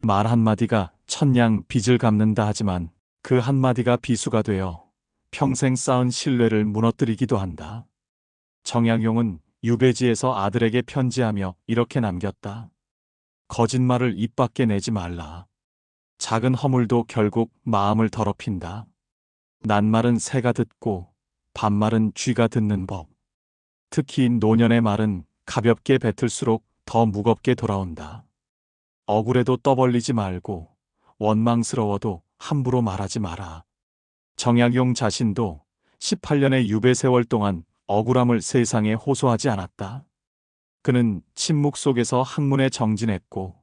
말 한마디가 천냥 빚을 갚는다 하지만 그 한마디가 비수가 되어 평생 쌓은 신뢰를 무너뜨리기도 한다. 정약용은 유배지에서 아들에게 편지하며 이렇게 남겼다. 거짓말을 입 밖에 내지 말라. 작은 허물도 결국 마음을 더럽힌다. 낱말은 새가 듣고 반말은 쥐가 듣는 법. 특히 노년의 말은 가볍게 뱉을수록 더 무겁게 돌아온다. 억울해도 떠벌리지 말고 원망스러워도 함부로 말하지 마라. 정약용 자신도 18년의 유배 세월 동안 억울함을 세상에 호소하지 않았다. 그는 침묵 속에서 학문에 정진했고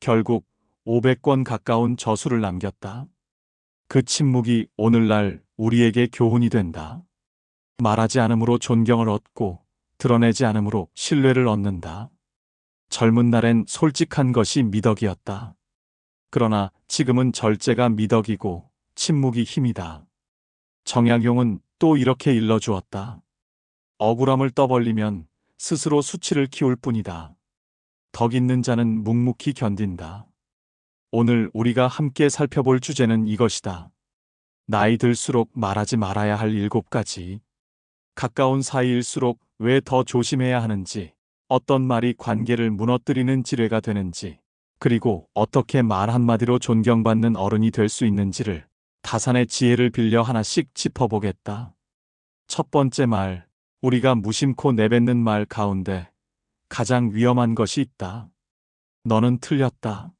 결국 500권 가까운 저술을 남겼다. 그 침묵이 오늘날 우리에게 교훈이 된다. 말하지 않음으로 존경을 얻고 드러내지 않음으로 신뢰를 얻는다. 젊은 날엔 솔직한 것이 미덕이었다. 그러나 지금은 절제가 미덕이고 침묵이 힘이다. 정약용은 또 이렇게 일러주었다. 억울함을 떠벌리면 스스로 수치를 키울 뿐이다. 덕 있는 자는 묵묵히 견딘다. 오늘 우리가 함께 살펴볼 주제는 이것이다. 나이 들수록 말하지 말아야 할 7가지. 가까운 사이일수록 왜 더 조심해야 하는지, 어떤 말이 관계를 무너뜨리는 지뢰가 되는지, 그리고 어떻게 말 한마디로 존경받는 어른이 될 수 있는지를 다산의 지혜를 빌려 하나씩 짚어보겠다. 첫 번째 말, 우리가 무심코 내뱉는 말 가운데 가장 위험한 것이 있다. 너는 틀렸다.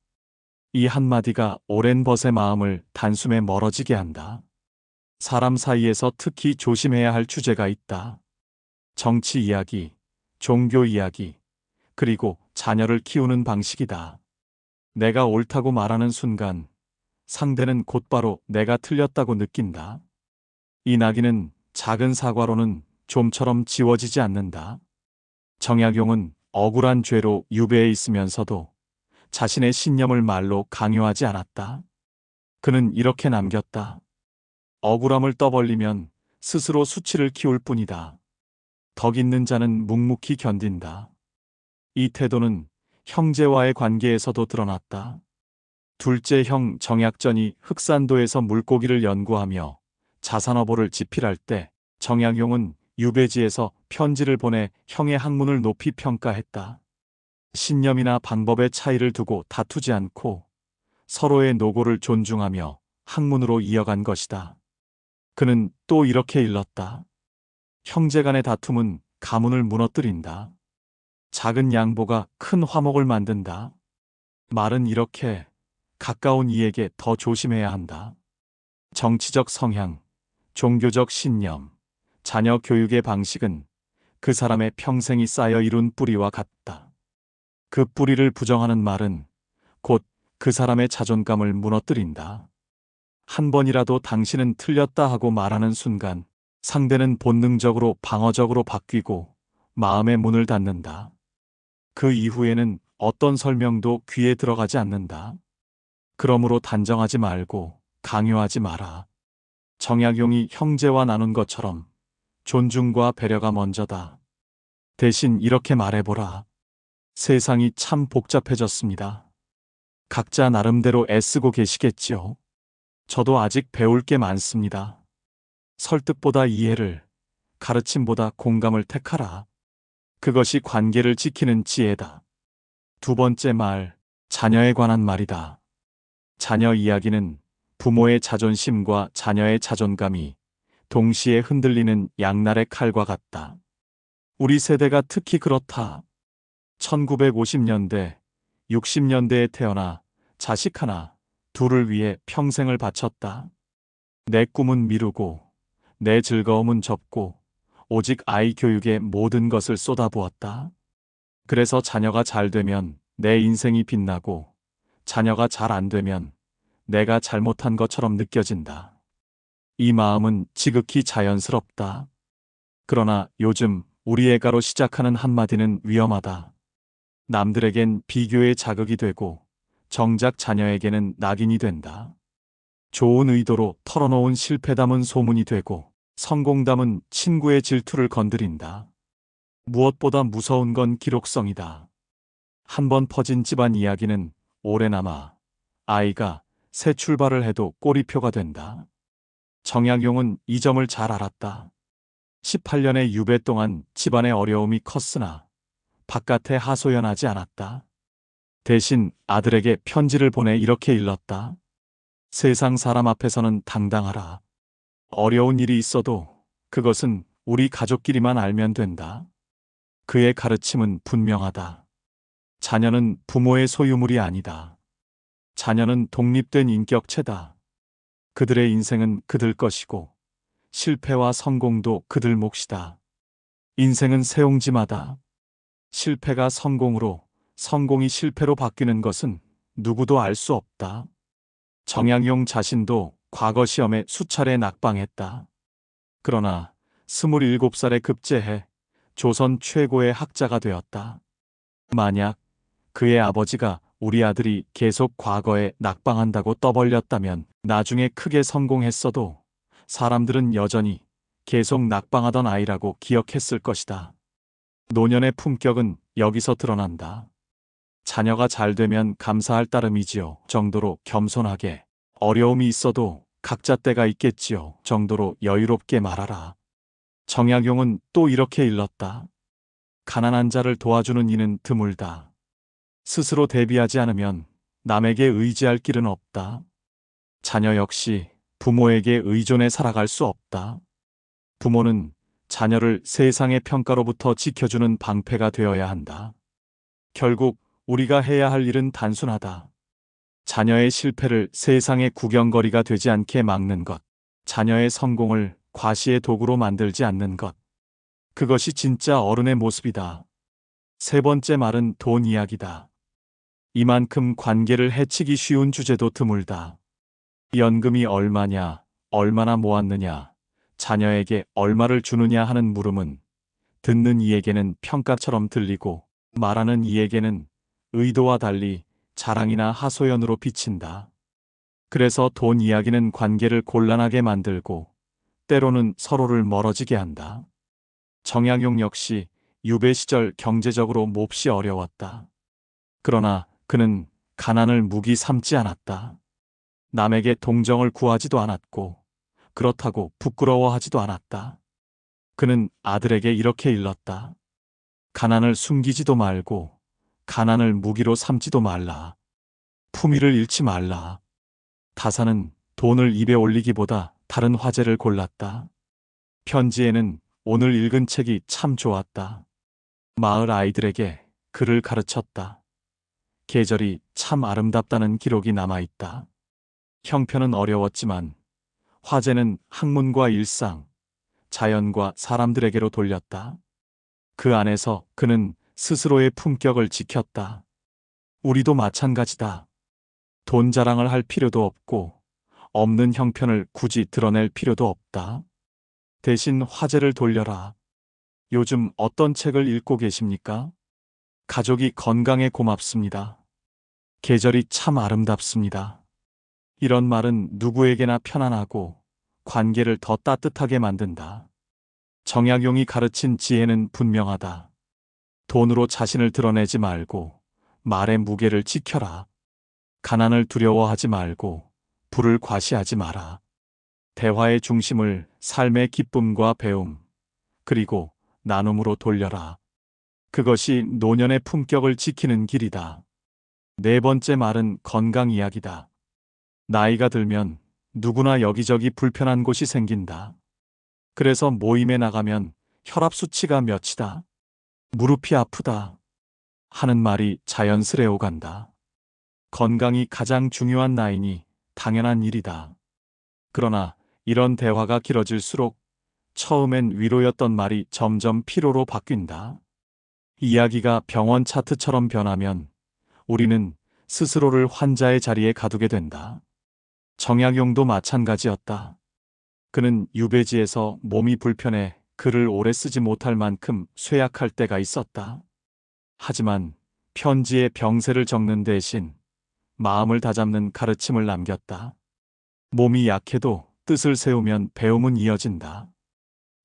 이 한마디가 오랜 벗의 마음을 단숨에 멀어지게 한다. 사람 사이에서 특히 조심해야 할 주제가 있다. 정치 이야기, 종교 이야기, 그리고 자녀를 키우는 방식이다. 내가 옳다고 말하는 순간 상대는 곧바로 내가 틀렸다고 느낀다. 이 낙인은 작은 사과로는 좀처럼 지워지지 않는다. 정약용은 억울한 죄로 유배에 있으면서도 자신의 신념을 말로 강요하지 않았다. 그는 이렇게 남겼다. 억울함을 떠벌리면 스스로 수치를 키울 뿐이다. 덕 있는 자는 묵묵히 견딘다. 이 태도는 형제와의 관계에서도 드러났다. 둘째 형 정약전이 흑산도에서 물고기를 연구하며 자산어보를 집필할 때 정약용은 유배지에서 편지를 보내 형의 학문을 높이 평가했다. 신념이나 방법의 차이를 두고 다투지 않고 서로의 노고를 존중하며 학문으로 이어간 것이다. 그는 또 이렇게 일렀다. 형제 간의 다툼은 가문을 무너뜨린다. 작은 양보가 큰 화목을 만든다. 말은 이렇게 가까운 이에게 더 조심해야 한다. 정치적 성향, 종교적 신념, 자녀 교육의 방식은 그 사람의 평생이 쌓여 이룬 뿌리와 같다. 그 뿌리를 부정하는 말은 곧 그 사람의 자존감을 무너뜨린다. 한 번이라도 당신은 틀렸다 하고 말하는 순간 상대는 본능적으로 방어적으로 바뀌고 마음의 문을 닫는다. 그 이후에는 어떤 설명도 귀에 들어가지 않는다. 그러므로 단정하지 말고 강요하지 마라. 정약용이 형제와 나눈 것처럼 존중과 배려가 먼저다. 대신 이렇게 말해보라. 세상이 참 복잡해졌습니다. 각자 나름대로 애쓰고 계시겠지요. 저도 아직 배울 게 많습니다. 설득보다 이해를, 가르침보다 공감을 택하라. 그것이 관계를 지키는 지혜다. 두 번째 말, 자녀에 관한 말이다. 자녀 이야기는 부모의 자존심과 자녀의 자존감이 동시에 흔들리는 양날의 칼과 같다. 우리 세대가 특히 그렇다. 1950년대, 60년대에 태어나 자식 하나, 둘을 위해 평생을 바쳤다. 내 꿈은 미루고, 내 즐거움은 접고, 오직 아이 교육에 모든 것을 쏟아부었다. 그래서 자녀가 잘 되면 내 인생이 빛나고, 자녀가 잘 안 되면 내가 잘못한 것처럼 느껴진다. 이 마음은 지극히 자연스럽다. 그러나 요즘 우리 애가로 시작하는 한마디는 위험하다. 남들에겐 비교의 자극이 되고 정작 자녀에게는 낙인이 된다. 좋은 의도로 털어놓은 실패담은 소문이 되고 성공담은 친구의 질투를 건드린다. 무엇보다 무서운 건 기록성이다. 한 번 퍼진 집안 이야기는 오래 남아 아이가 새 출발을 해도 꼬리표가 된다. 정약용은 이 점을 잘 알았다. 18년의 유배 동안 집안의 어려움이 컸으나 바깥에 하소연하지 않았다. 대신 아들에게 편지를 보내 이렇게 일렀다. 세상 사람 앞에서는 당당하라. 어려운 일이 있어도 그것은 우리 가족끼리만 알면 된다. 그의 가르침은 분명하다. 자녀는 부모의 소유물이 아니다. 자녀는 독립된 인격체다. 그들의 인생은 그들 것이고 실패와 성공도 그들 몫이다. 인생은 세옹지마다. 실패가 성공으로, 성공이 실패로 바뀌는 것은 누구도 알 수 없다. 정약용 자신도 과거 시험에 수차례 낙방했다. 그러나 27살에 급제해 조선 최고의 학자가 되었다. 만약 그의 아버지가 우리 아들이 계속 과거에 낙방한다고 떠벌렸다면 나중에 크게 성공했어도 사람들은 여전히 계속 낙방하던 아이라고 기억했을 것이다. 노년의 품격은 여기서 드러난다. 자녀가 잘 되면 감사할 따름이지요 정도로 겸손하게, 어려움이 있어도 각자 때가 있겠지요 정도로 여유롭게 말하라. 정약용은 또 이렇게 일렀다. 가난한 자를 도와주는 이는 드물다. 스스로 대비하지 않으면 남에게 의지할 길은 없다. 자녀 역시 부모에게 의존해 살아갈 수 없다. 부모는 자녀를 세상의 평가로부터 지켜주는 방패가 되어야 한다. 결국 우리가 해야 할 일은 단순하다. 자녀의 실패를 세상의 구경거리가 되지 않게 막는 것. 자녀의 성공을 과시의 도구로 만들지 않는 것. 그것이 진짜 어른의 모습이다. 세 번째 말은 돈 이야기다. 이만큼 관계를 해치기 쉬운 주제도 드물다. 연금이 얼마냐, 얼마나 모았느냐, 자녀에게 얼마를 주느냐 하는 물음은 듣는 이에게는 평가처럼 들리고 말하는 이에게는 의도와 달리 자랑이나 하소연으로 비친다. 그래서 돈 이야기는 관계를 곤란하게 만들고 때로는 서로를 멀어지게 한다. 정약용 역시 유배 시절 경제적으로 몹시 어려웠다. 그러나 그는 가난을 무기 삼지 않았다. 남에게 동정을 구하지도 않았고 그렇다고 부끄러워하지도 않았다. 그는 아들에게 이렇게 일렀다. 가난을 숨기지도 말고 가난을 무기로 삼지도 말라. 품위를 잃지 말라. 다사는 돈을 입에 올리기보다 다른 화제를 골랐다. 편지에는 오늘 읽은 책이 참 좋았다. 마을 아이들에게 글을 가르쳤다. 계절이 참 아름답다는 기록이 남아있다. 형편은 어려웠지만 화제는 학문과 일상, 자연과 사람들에게로 돌렸다. 그 안에서 그는 스스로의 품격을 지켰다. 우리도 마찬가지다. 돈 자랑을 할 필요도 없고 없는 형편을 굳이 드러낼 필요도 없다. 대신 화제를 돌려라. 요즘 어떤 책을 읽고 계십니까? 가족이 건강해 고맙습니다. 계절이 참 아름답습니다. 이런 말은 누구에게나 편안하고 관계를 더 따뜻하게 만든다. 정약용이 가르친 지혜는 분명하다. 돈으로 자신을 드러내지 말고 말의 무게를 지켜라. 가난을 두려워하지 말고 부를 과시하지 마라. 대화의 중심을 삶의 기쁨과 배움, 그리고 나눔으로 돌려라. 그것이 노년의 품격을 지키는 길이다. 네 번째 말은 건강 이야기다. 나이가 들면 누구나 여기저기 불편한 곳이 생긴다. 그래서 모임에 나가면 혈압 수치가 몇이다. 무릎이 아프다. 하는 말이 자연스레 오간다. 건강이 가장 중요한 나이니 당연한 일이다. 그러나 이런 대화가 길어질수록 처음엔 위로였던 말이 점점 피로로 바뀐다. 이야기가 병원 차트처럼 변하면 우리는 스스로를 환자의 자리에 가두게 된다. 정약용도 마찬가지였다. 그는 유배지에서 몸이 불편해 글을 오래 쓰지 못할 만큼 쇠약할 때가 있었다. 하지만 편지에 병세를 적는 대신 마음을 다잡는 가르침을 남겼다. 몸이 약해도 뜻을 세우면 배움은 이어진다.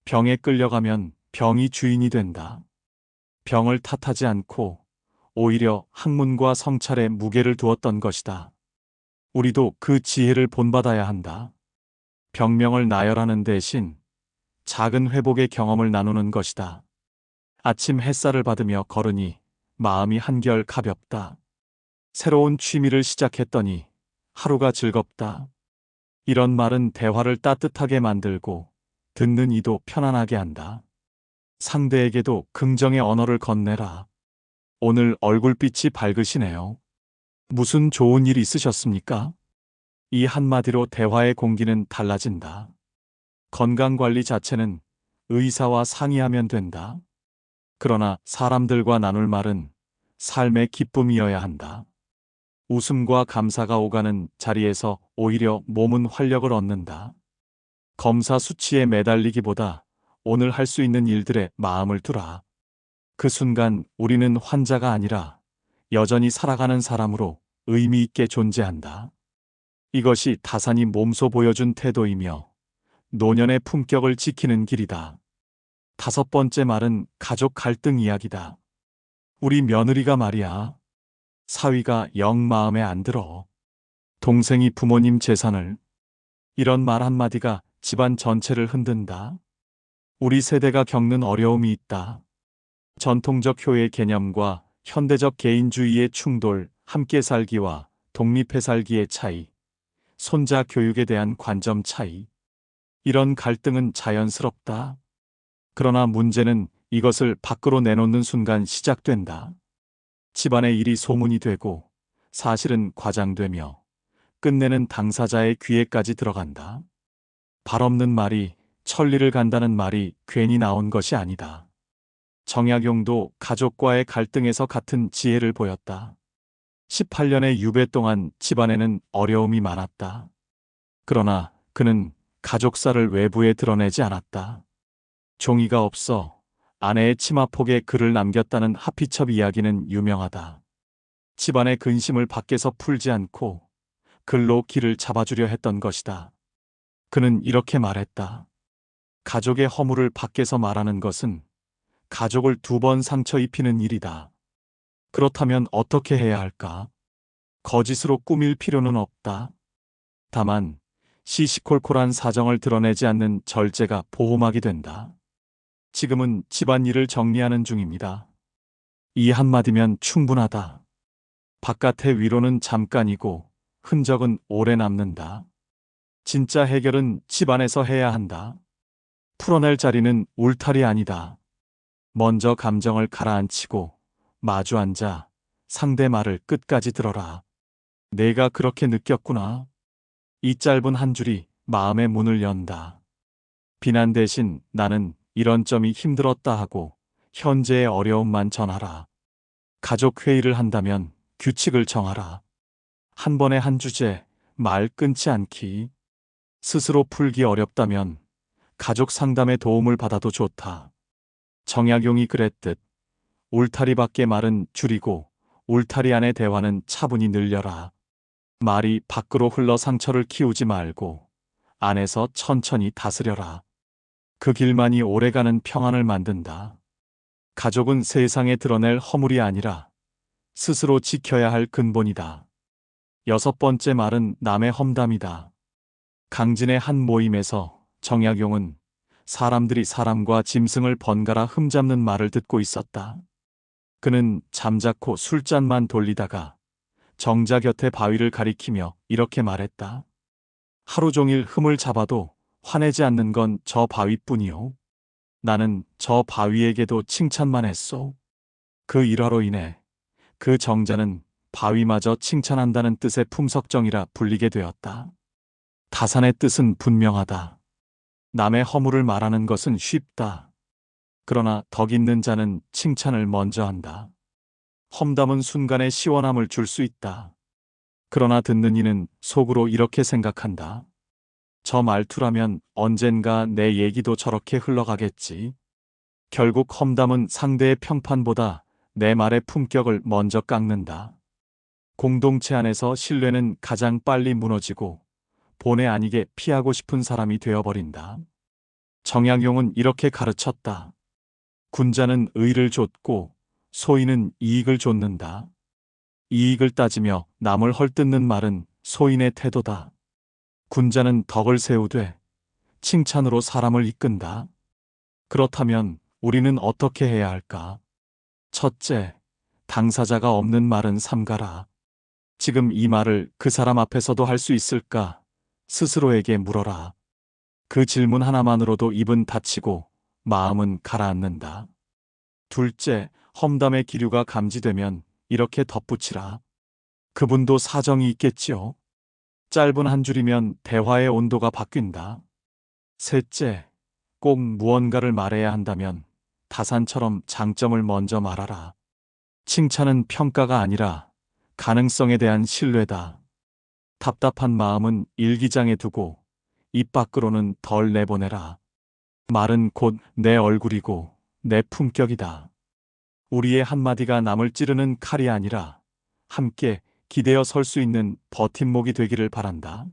병에 끌려가면 병이 주인이 된다. 병을 탓하지 않고 오히려 학문과 성찰에 무게를 두었던 것이다. 우리도 그 지혜를 본받아야 한다. 병명을 나열하는 대신 작은 회복의 경험을 나누는 것이다. 아침 햇살을 받으며 걸으니 마음이 한결 가볍다. 새로운 취미를 시작했더니 하루가 즐겁다. 이런 말은 대화를 따뜻하게 만들고 듣는 이도 편안하게 한다. 상대에게도 긍정의 언어를 건네라. 오늘 얼굴빛이 밝으시네요. 무슨 좋은 일 있으셨습니까? 이 한마디로 대화의 공기는 달라진다. 건강관리 자체는 의사와 상의하면 된다. 그러나 사람들과 나눌 말은 삶의 기쁨이어야 한다. 웃음과 감사가 오가는 자리에서 오히려 몸은 활력을 얻는다. 검사 수치에 매달리기보다 오늘 할 수 있는 일들에 마음을 두라. 그 순간 우리는 환자가 아니라 여전히 살아가는 사람으로 의미 있게 존재한다. 이것이 다산이 몸소 보여준 태도이며 노년의 품격을 지키는 길이다. 다섯 번째 말은 가족 갈등 이야기다. 우리 며느리가 말이야. 사위가 영 마음에 안 들어. 동생이 부모님 재산을. 이런 말 한마디가 집안 전체를 흔든다. 우리 세대가 겪는 어려움이 있다. 전통적 효의 개념과 현대적 개인주의의 충돌, 함께 살기와 독립해 살기의 차이, 손자 교육에 대한 관점 차이. 이런 갈등은 자연스럽다. 그러나 문제는 이것을 밖으로 내놓는 순간 시작된다. 집안의 일이 소문이 되고 사실은 과장되며 끝내는 당사자의 귀에까지 들어간다. 발 없는 말이 천리를 간다는 말이 괜히 나온 것이 아니다. 정약용도 가족과의 갈등에서 같은 지혜를 보였다. 18년의 유배 동안 집안에는 어려움이 많았다. 그러나 그는 가족사를 외부에 드러내지 않았다. 종이가 없어 아내의 치마폭에 글을 남겼다는 하피첩 이야기는 유명하다. 집안의 근심을 밖에서 풀지 않고 글로 길을 잡아주려 했던 것이다. 그는 이렇게 말했다. 가족의 허물을 밖에서 말하는 것은 가족을 두 번 상처 입히는 일이다. 그렇다면 어떻게 해야 할까? 거짓으로 꾸밀 필요는 없다. 다만 시시콜콜한 사정을 드러내지 않는 절제가 보호막이 된다. 지금은 집안일을 정리하는 중입니다. 이 한마디면 충분하다. 바깥의 위로는 잠깐이고 흔적은 오래 남는다. 진짜 해결은 집안에서 해야 한다. 풀어낼 자리는 울타리 아니다. 먼저 감정을 가라앉히고 마주 앉아 상대 말을 끝까지 들어라. 내가 그렇게 느꼈구나. 이 짧은 한 줄이 마음의 문을 연다. 비난 대신 나는 이런 점이 힘들었다 하고 현재의 어려움만 전하라. 가족 회의를 한다면 규칙을 정하라. 한 번에 한 주제, 말 끊지 않기. 스스로 풀기 어렵다면 가족 상담의 도움을 받아도 좋다. 정약용이 그랬듯 울타리 밖의 말은 줄이고 울타리 안의 대화는 차분히 늘려라. 말이 밖으로 흘러 상처를 키우지 말고 안에서 천천히 다스려라. 그 길만이 오래가는 평안을 만든다. 가족은 세상에 드러낼 허물이 아니라 스스로 지켜야 할 근본이다. 여섯 번째 말은 남의 험담이다. 강진의 한 모임에서 정약용은 사람들이 사람과 짐승을 번갈아 흠잡는 말을 듣고 있었다. 그는 잠자코 술잔만 돌리다가 정자 곁에 바위를 가리키며 이렇게 말했다. 하루 종일 흠을 잡아도 화내지 않는 건 저 바위뿐이요. 나는 저 바위에게도 칭찬만 했소. 그 일화로 인해 그 정자는 바위마저 칭찬한다는 뜻의 품석정이라 불리게 되었다. 다산의 뜻은 분명하다. 남의 허물을 말하는 것은 쉽다. 그러나 덕 있는 자는 칭찬을 먼저 한다. 험담은 순간의 시원함을 줄 수 있다. 그러나 듣는 이는 속으로 이렇게 생각한다. 저 말투라면 언젠가 내 얘기도 저렇게 흘러가겠지. 결국 험담은 상대의 평판보다 내 말의 품격을 먼저 깎는다. 공동체 안에서 신뢰는 가장 빨리 무너지고 본의 아니게 피하고 싶은 사람이 되어버린다. 정약용은 이렇게 가르쳤다. 군자는 의를 좇고 소인은 이익을 좇는다. 이익을 따지며 남을 헐뜯는 말은 소인의 태도다. 군자는 덕을 세우되 칭찬으로 사람을 이끈다. 그렇다면 우리는 어떻게 해야 할까? 첫째, 당사자가 없는 말은 삼가라. 지금 이 말을 그 사람 앞에서도 할 수 있을까? 스스로에게 물어라. 그 질문 하나만으로도 입은 닫히고 마음은 가라앉는다. 둘째, 험담의 기류가 감지되면 이렇게 덧붙이라. 그분도 사정이 있겠지요. 짧은 한 줄이면 대화의 온도가 바뀐다. 셋째, 꼭 무언가를 말해야 한다면 다산처럼 장점을 먼저 말하라. 칭찬은 평가가 아니라 가능성에 대한 신뢰다. 답답한 마음은 일기장에 두고 입 밖으로는 덜 내보내라. 말은 곧 내 얼굴이고 내 품격이다. 우리의 한마디가 남을 찌르는 칼이 아니라 함께 기대어 설 수 있는 버팀목이 되기를 바란다.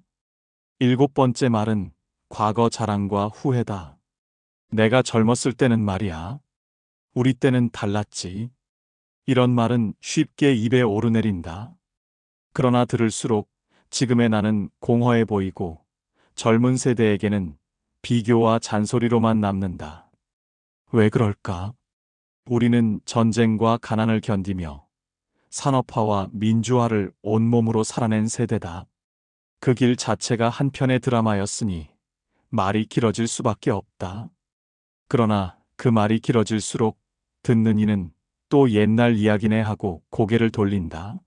일곱 번째 말은 과거 자랑과 후회다. 내가 젊었을 때는 말이야. 우리 때는 달랐지. 이런 말은 쉽게 입에 오르내린다. 그러나 들을수록 지금의 나는 공허해 보이고 젊은 세대에게는 비교와 잔소리로만 남는다. 왜 그럴까? 우리는 전쟁과 가난을 견디며 산업화와 민주화를 온몸으로 살아낸 세대다. 그 길 자체가 한편의 드라마였으니 말이 길어질 수밖에 없다. 그러나 그 말이 길어질수록 듣는 이는 또 옛날 이야기네 하고 고개를 돌린다.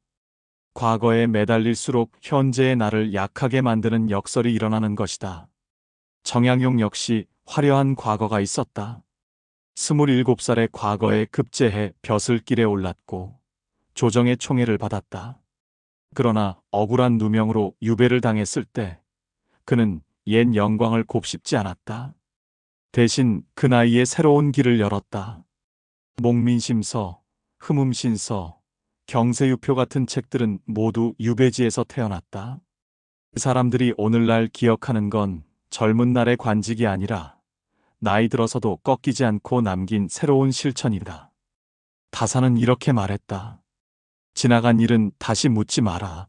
과거에 매달릴수록 현재의 나를 약하게 만드는 역설이 일어나는 것이다. 정약용 역시 화려한 과거가 있었다. 27살의 과거에 급제해 벼슬길에 올랐고 조정의 총애를 받았다. 그러나 억울한 누명으로 유배를 당했을 때 그는 옛 영광을 곱씹지 않았다. 대신 그 나이에 새로운 길을 열었다. 목민심서, 흠음신서, 경세유표 같은 책들은 모두 유배지에서 태어났다. 그 사람들이 오늘날 기억하는 건 젊은 날의 관직이 아니라 나이 들어서도 꺾이지 않고 남긴 새로운 실천이다. 다사는 이렇게 말했다. 지나간 일은 다시 묻지 마라.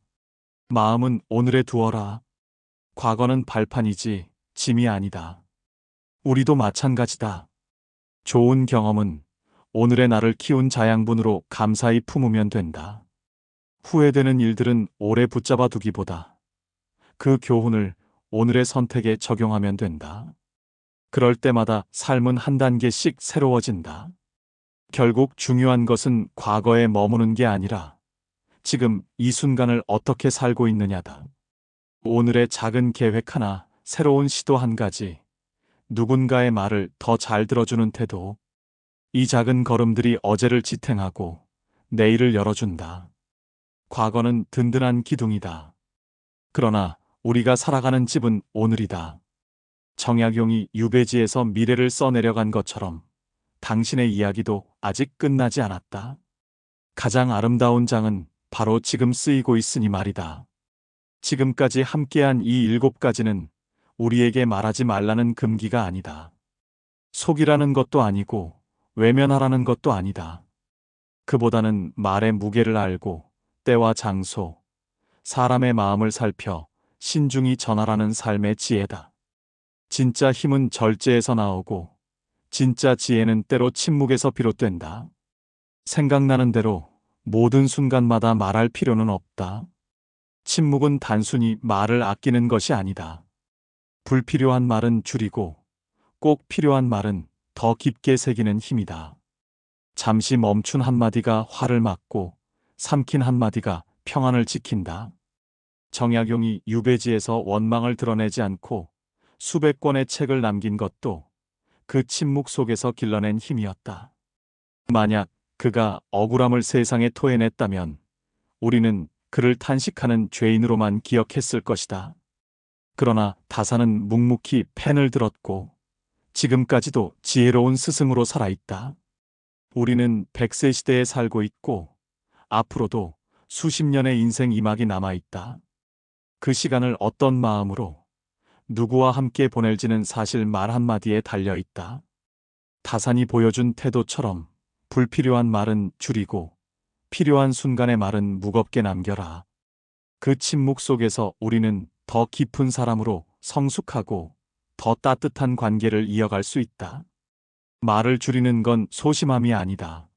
마음은 오늘에 두어라. 과거는 발판이지 짐이 아니다. 우리도 마찬가지다. 좋은 경험은 오늘의 나를 키운 자양분으로 감사히 품으면 된다. 후회되는 일들은 오래 붙잡아 두기보다 그 교훈을 오늘의 선택에 적용하면 된다. 그럴 때마다 삶은 한 단계씩 새로워진다. 결국 중요한 것은 과거에 머무는 게 아니라 지금 이 순간을 어떻게 살고 있느냐다. 오늘의 작은 계획 하나, 새로운 시도 한 가지, 누군가의 말을 더 잘 들어주는 태도, 이 작은 걸음들이 어제를 지탱하고 내일을 열어준다. 과거는 든든한 기둥이다. 그러나 우리가 살아가는 집은 오늘이다. 정약용이 유배지에서 미래를 써내려간 것처럼 당신의 이야기도 아직 끝나지 않았다. 가장 아름다운 장은 바로 지금 쓰이고 있으니 말이다. 지금까지 함께한 이 7가지는 우리에게 말하지 말라는 금기가 아니다. 속이라는 것도 아니고 외면하라는 것도 아니다. 그보다는 말의 무게를 알고 때와 장소, 사람의 마음을 살펴 신중히 전하라는 삶의 지혜다. 진짜 힘은 절제에서 나오고 진짜 지혜는 때로 침묵에서 비롯된다. 생각나는 대로 모든 순간마다 말할 필요는 없다. 침묵은 단순히 말을 아끼는 것이 아니다. 불필요한 말은 줄이고 꼭 필요한 말은 더 깊게 새기는 힘이다. 잠시 멈춘 한마디가 화를 막고 삼킨 한마디가 평안을 지킨다. 정약용이 유배지에서 원망을 드러내지 않고 수백 권의 책을 남긴 것도 그 침묵 속에서 길러낸 힘이었다. 만약 그가 억울함을 세상에 토해냈다면 우리는 그를 탄식하는 죄인으로만 기억했을 것이다. 그러나 다사는 묵묵히 펜을 들었고 지금까지도 지혜로운 스승으로 살아있다. 우리는 100세 시대에 살고 있고 앞으로도 수십 년의 인생 이막이 남아있다. 그 시간을 어떤 마음으로 누구와 함께 보낼지는 사실 말 한마디에 달려있다. 다산이 보여준 태도처럼 불필요한 말은 줄이고 필요한 순간의 말은 무겁게 남겨라. 그 침묵 속에서 우리는 더 깊은 사람으로 성숙하고 더 따뜻한 관계를 이어갈 수 있다. 말을 줄이는 건 소심함이 아니다.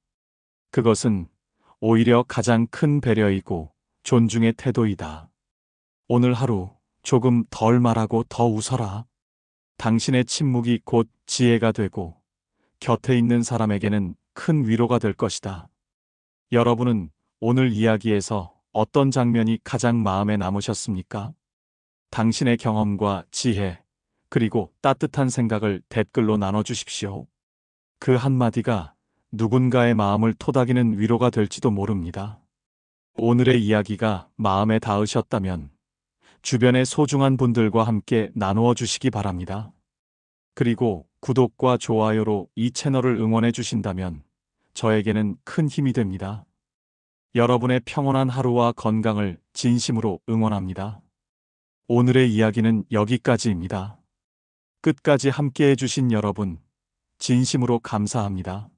그것은 오히려 가장 큰 배려이고 존중의 태도이다. 오늘 하루 조금 덜 말하고 더 웃어라. 당신의 침묵이 곧 지혜가 되고 곁에 있는 사람에게는 큰 위로가 될 것이다. 여러분은 오늘 이야기에서 어떤 장면이 가장 마음에 남으셨습니까? 당신의 경험과 지혜, 그리고 따뜻한 생각을 댓글로 나눠주십시오. 그 한마디가 누군가의 마음을 토닥이는 위로가 될지도 모릅니다. 오늘의 이야기가 마음에 닿으셨다면 주변의 소중한 분들과 함께 나누어 주시기 바랍니다. 그리고 구독과 좋아요로 이 채널을 응원해 주신다면 저에게는 큰 힘이 됩니다. 여러분의 평온한 하루와 건강을 진심으로 응원합니다. 오늘의 이야기는 여기까지입니다. 끝까지 함께 해주신 여러분, 진심으로 감사합니다.